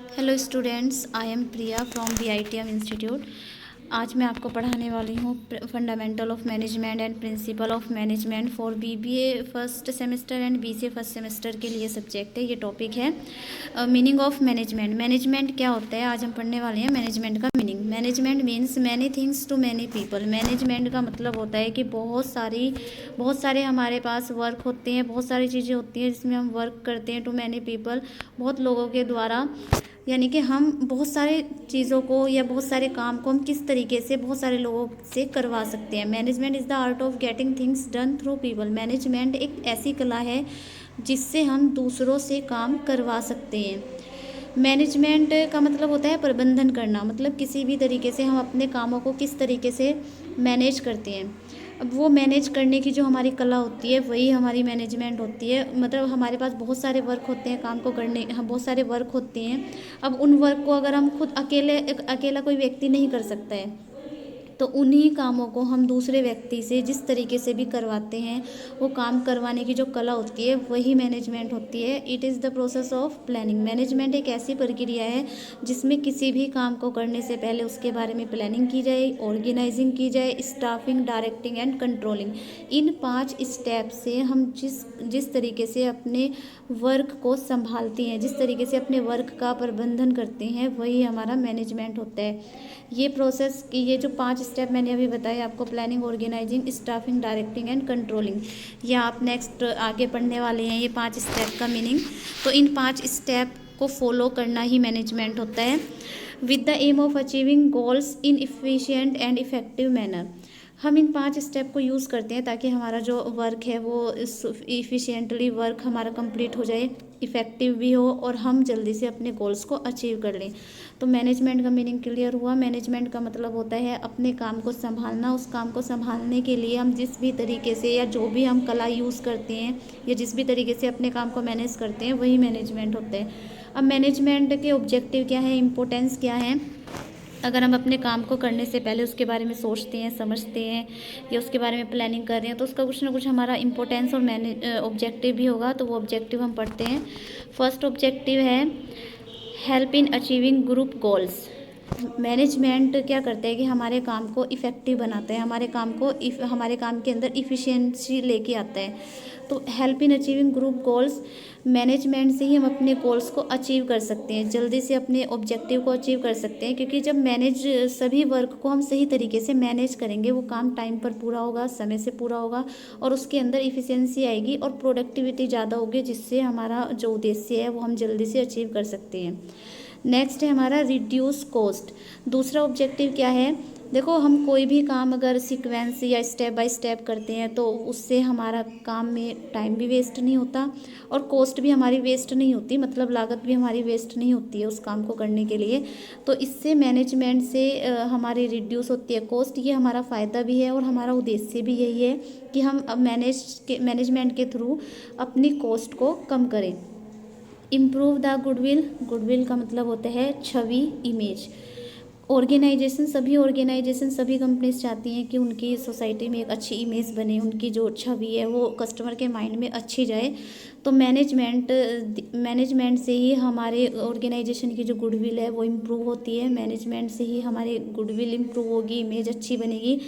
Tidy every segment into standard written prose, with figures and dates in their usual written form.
Hello students, I am Priya from BITM institute. आज मैं आपको पढ़ाने वाली हूँ fundamental of management and principle of management for BBA first semester and BCA first semester के लिए सब्जेक्ट है। ये टॉपिक है मीनिंग ऑफ मैनेजमेंट। मैनेजमेंट क्या होता है, आज हम पढ़ने वाले हैं मैनेजमेंट का meaning. Management means many things to many people. Management का मतलब होता है कि बहुत सारे हमारे पास वर्क होते हैं, बहुत सारी चीज़ें होती हैं जिसमें हम वर्क करते हैं टू मैनी पीपल, बहुत लोगों के द्वारा। यानी कि हम बहुत सारे चीज़ों को या बहुत सारे काम को हम किस तरीके से बहुत सारे लोगों से करवा सकते हैं। Management is the art of getting things done through people. Management एक ऐसी कला है जिससे हम दूसरों से काम करवा सकते हैं। मैनेजमेंट का मतलब होता है प्रबंधन करना, मतलब किसी भी तरीके से हम अपने कामों को किस तरीके से मैनेज करते हैं। अब वो मैनेज करने की जो हमारी कला होती है वही हमारी मैनेजमेंट होती है। मतलब हमारे पास बहुत सारे वर्क होते हैं, काम को करने हम बहुत सारे वर्क होते हैं। अब उन वर्क को अगर हम खुद अकेला कोई व्यक्ति नहीं कर सकता है, तो उन्हीं कामों को हम दूसरे व्यक्ति से जिस तरीके से भी करवाते हैं, वो काम करवाने की जो कला होती है वही मैनेजमेंट होती है। It is the process of planning. Management एक ऐसी प्रक्रिया है जिसमें किसी भी काम को करने से पहले उसके बारे में प्लानिंग की जाए, ऑर्गेनाइजिंग की जाए, staffing, directing and controlling. In 5 step से हम जिस तरीके से अपने वर्क को संभालते हैं, जिस तरीके से अपने वर्क का प्रबंधन करते हैं, वही हमारा मैनेजमेंट होता है। ये प्रोसेस की ये जो 5 स्टेप मैंने अभी बताए आपको, planning, organising, staffing, directing and controlling, ये आप नेक्स्ट आगे पढ़ने वाले हैं, ये 5 स्टेप का मीनिंग। तो इन 5 स्टेप को फॉलो करना ही मैनेजमेंट होता है, with the aim of achieving goals in efficient and effective manner. हम इन 5 स्टेप को यूज़ करते हैं ताकि हमारा जो वर्क है वो इफ़िशिएंटली वर्क हमारा कंप्लीट हो जाए, इफ़ेक्टिव भी हो और हम जल्दी से अपने गोल्स को अचीव कर लें। तो मैनेजमेंट का मीनिंग क्लियर हुआ। मैनेजमेंट का मतलब होता है अपने काम को संभालना। उस काम को संभालने के लिए हम जिस भी तरीके से या जो भी हम कला यूज़ करते हैं या जिस भी तरीके से अपने काम को मैनेज करते हैं वही मैनेजमेंट होता है। अब मैनेजमेंट के ऑब्जेक्टिव क्या है, इम्पोर्टेंस क्या है, अगर हम अपने काम को करने से पहले उसके बारे में सोचते हैं, समझते हैं या उसके बारे में प्लानिंग कर रहे हैं, तो उसका कुछ ना कुछ हमारा इम्पोर्टेंस और ऑब्जेक्टिव भी होगा। तो वो ऑब्जेक्टिव हम पढ़ते हैं। फर्स्ट ऑब्जेक्टिव है help in achieving group goals. Management क्या करता है कि हमारे काम को इफ़ेक्टिव बनाता है, हमारे काम के अंदर इफ़िशिएंसी लेके आता है। तो help in achieving group goals, management से ही हम अपने गोल्स को अचीव कर सकते हैं, जल्दी से अपने ऑब्जेक्टिव को अचीव कर सकते हैं। क्योंकि जब सभी वर्क को हम सही तरीके से मैनेज करेंगे, वो काम टाइम पर पूरा होगा, समय से पूरा होगा और उसके अंदर इफ़िशिएंसी आएगी और प्रोडक्टिविटी ज़्यादा होगी, जिससे हमारा जो उद्देश्य है वो हम जल्दी से अचीव कर सकते हैं। नेक्स्ट है हमारा रिड्यूस कॉस्ट। दूसरा ऑब्जेक्टिव क्या है, देखो हम कोई भी काम अगर सीक्वेंस या स्टेप बाय स्टेप करते हैं तो उससे हमारा काम में टाइम भी वेस्ट नहीं होता और कॉस्ट भी हमारी वेस्ट नहीं होती, मतलब लागत भी हमारी वेस्ट नहीं होती है उस काम को करने के लिए। तो इससे मैनेजमेंट से हमारी रिड्यूस होती है कॉस्ट। ये हमारा फ़ायदा भी है और हमारा उद्देश्य भी यही है कि हम अब मैनेजमेंट के थ्रू अपनी कॉस्ट को कम करें। Improve the goodwill. गुडविल का मतलब होता है छवि, इमेज। सभी कंपनीज चाहती हैं कि उनकी सोसाइटी में एक अच्छी इमेज बने, उनकी जो छवि है वो कस्टमर के माइंड में अच्छी जाए। तो मैनेजमेंट से ही हमारे ऑर्गेनाइजेशन की जो गुडविल है वो इम्प्रूव होती है। मैनेजमेंट से ही हमारी गुडविल इम्प्रूव होगी, इमेज अच्छी बनेगी।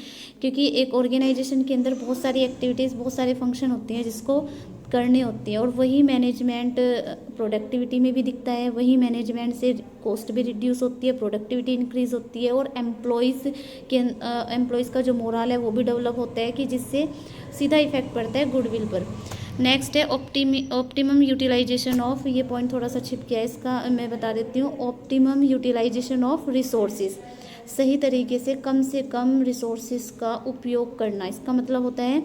क्योंकि एक ऑर्गेनाइजेशन के अंदर बहुत सारी एक्टिविटीज़, बहुत सारे फंक्शन होते हैं जिसको करने होती है और वही मैनेजमेंट प्रोडक्टिविटी में भी दिखता है। वही मैनेजमेंट से कॉस्ट भी रिड्यूस होती है, प्रोडक्टिविटी इंक्रीज़ होती है और एम्प्लॉयज़ का जो मोरल है वो भी डेवलप होता है, कि जिससे सीधा इफेक्ट पड़ता है गुडविल पर। नेक्स्ट है ऑप्टिमम यूटिलाइजेशन ऑफ, ये पॉइंट थोड़ा सा छिप गया है, इसका मैं बता देती हूँ। ऑप्टिमम यूटिलाइजेशन ऑफ रिसोर्सेज, सही तरीके से कम रिसोर्सेज का उपयोग करना। इसका मतलब होता है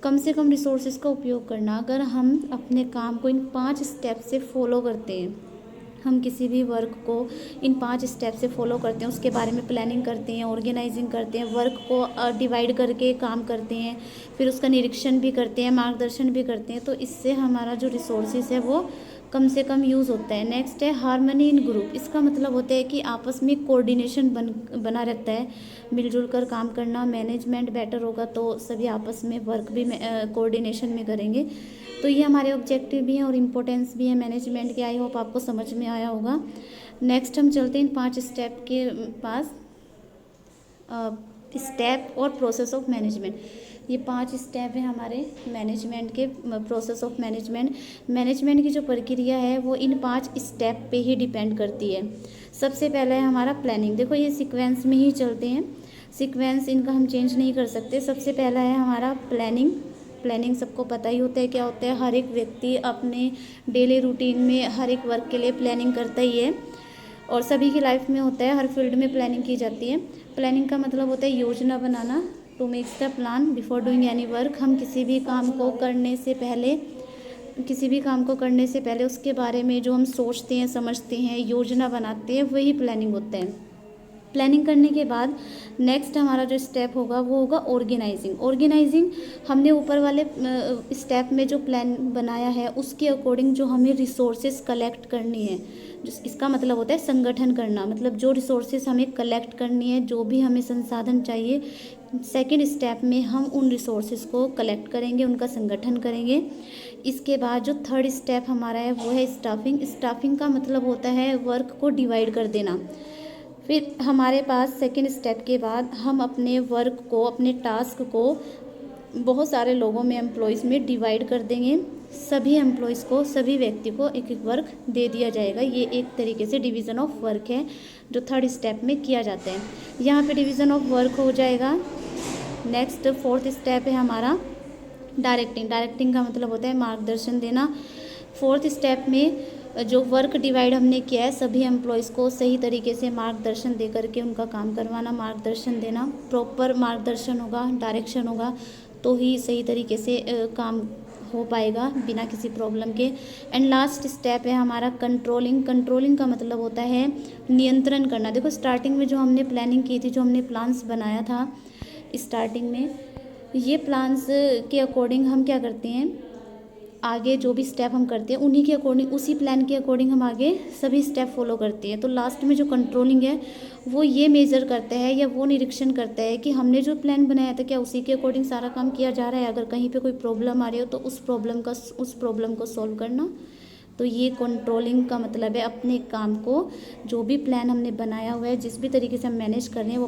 कम से कम रिसोर्सेज का उपयोग करना। अगर हम अपने काम को इन 5 स्टेप से फॉलो करते हैं, हम किसी भी वर्क को इन 5 स्टेप से फॉलो करते हैं, उसके बारे में प्लानिंग करते हैं, ऑर्गेनाइजिंग करते हैं, वर्क को डिवाइड करके काम करते हैं, फिर उसका निरीक्षण भी करते हैं, मार्गदर्शन भी करते हैं, तो इससे हमारा जो रिसोर्सेज है वो कम से कम यूज़ होता है। नेक्स्ट है हार्मनी इन ग्रुप, इसका मतलब होता है कि आपस में कोऑर्डिनेशन बना रहता है, मिलजुल कर काम करना। मैनेजमेंट बेटर होगा तो सभी आपस में वर्क भी कोऑर्डिनेशन में करेंगे। तो ये हमारे ऑब्जेक्टिव भी हैं और इम्पोर्टेंस भी है मैनेजमेंट के। आई होप आपको समझ में आया होगा। नेक्स्ट हम चलते हैं इन 5 स्टेप के पास। स्टेप और प्रोसेस ऑफ मैनेजमेंट, ये 5 स्टेप हैं हमारे मैनेजमेंट के, प्रोसेस ऑफ मैनेजमेंट की जो प्रक्रिया है वो इन 5 स्टेप पे ही डिपेंड करती है। सबसे पहला है हमारा प्लानिंग। देखो ये सीक्वेंस में ही चलते हैं, सीक्वेंस इनका हम चेंज नहीं कर सकते। सबसे पहला है हमारा प्लानिंग। प्लानिंग सबको पता ही होता है क्या होता है। हर एक व्यक्ति अपने डेली रूटीन में हर एक वर्क के लिए प्लानिंग करता ही है और सभी की लाइफ में होता है, हर फील्ड में प्लानिंग की जाती है। प्लानिंग का मतलब होता है योजना बनाना, to make the plan before doing any work. हम किसी भी काम को करने से पहले उसके बारे में जो हम सोचते हैं, समझते हैं, योजना बनाते हैं, वही प्लानिंग होता है। प्लानिंग करने के बाद नेक्स्ट हमारा जो स्टेप होगा वो होगा ऑर्गेनाइजिंग। हमने ऊपर वाले स्टेप में जो प्लान बनाया है उसके अकॉर्डिंग जो हमें रिसोर्सेज कलेक्ट करनी है, इसका मतलब होता है संगठन करना। मतलब जो रिसोर्सेज हमें कलेक्ट करनी है, जो भी हमें संसाधन चाहिए, सेकंड स्टेप में हम उन रिसोर्सेज को कलेक्ट करेंगे, उनका संगठन करेंगे। इसके बाद जो थर्ड स्टेप हमारा है वो है स्टाफिंग का मतलब होता है वर्क को डिवाइड कर देना। फिर हमारे पास सेकंड स्टेप के बाद हम अपने वर्क को, अपने टास्क को बहुत सारे लोगों में, एम्प्लॉयज़ में डिवाइड कर देंगे। सभी एम्प्लॉयज़ को, सभी व्यक्ति को एक एक वर्क दे दिया जाएगा। ये एक तरीके से डिवीज़न ऑफ वर्क है जो थर्ड स्टेप में किया जाता है। यहाँ पे डिवीज़न ऑफ वर्क हो जाएगा। नेक्स्ट फोर्थ स्टेप है हमारा डायरेक्टिंग का मतलब होता है मार्गदर्शन देना। फोर्थ स्टेप में जो वर्क डिवाइड हमने किया है, सभी एम्प्लॉयज़ को सही तरीके से मार्गदर्शन दे करके उनका काम करवाना, मार्गदर्शन देना। प्रॉपर मार्गदर्शन होगा, डायरेक्शन होगा तो ही सही तरीके से काम हो पाएगा बिना किसी प्रॉब्लम के। एंड लास्ट स्टेप है हमारा कंट्रोलिंग का मतलब होता है नियंत्रण करना। देखो स्टार्टिंग में जो हमने प्लानिंग की थी, जो हमने प्लान्स बनाया था स्टार्टिंग में, ये प्लान्स के अकॉर्डिंग हम क्या करते हैं, आगे जो भी स्टेप हम करते हैं उन्हीं के अकॉर्डिंग, उसी प्लान के अकॉर्डिंग हम आगे सभी स्टेप फॉलो करते हैं। तो लास्ट में जो कंट्रोलिंग है वो ये मेज़र करता है या वो निरीक्षण करता है कि हमने जो प्लान बनाया था क्या उसी के अकॉर्डिंग सारा काम किया जा रहा है। अगर कहीं पे कोई प्रॉब्लम आ रही हो तो उस प्रॉब्लम को सॉल्व करना। तो ये कंट्रोलिंग का मतलब है अपने काम को, जो भी प्लान हमने बनाया हुआ है, जिस भी तरीके से हम मैनेज कर रहे हैं वो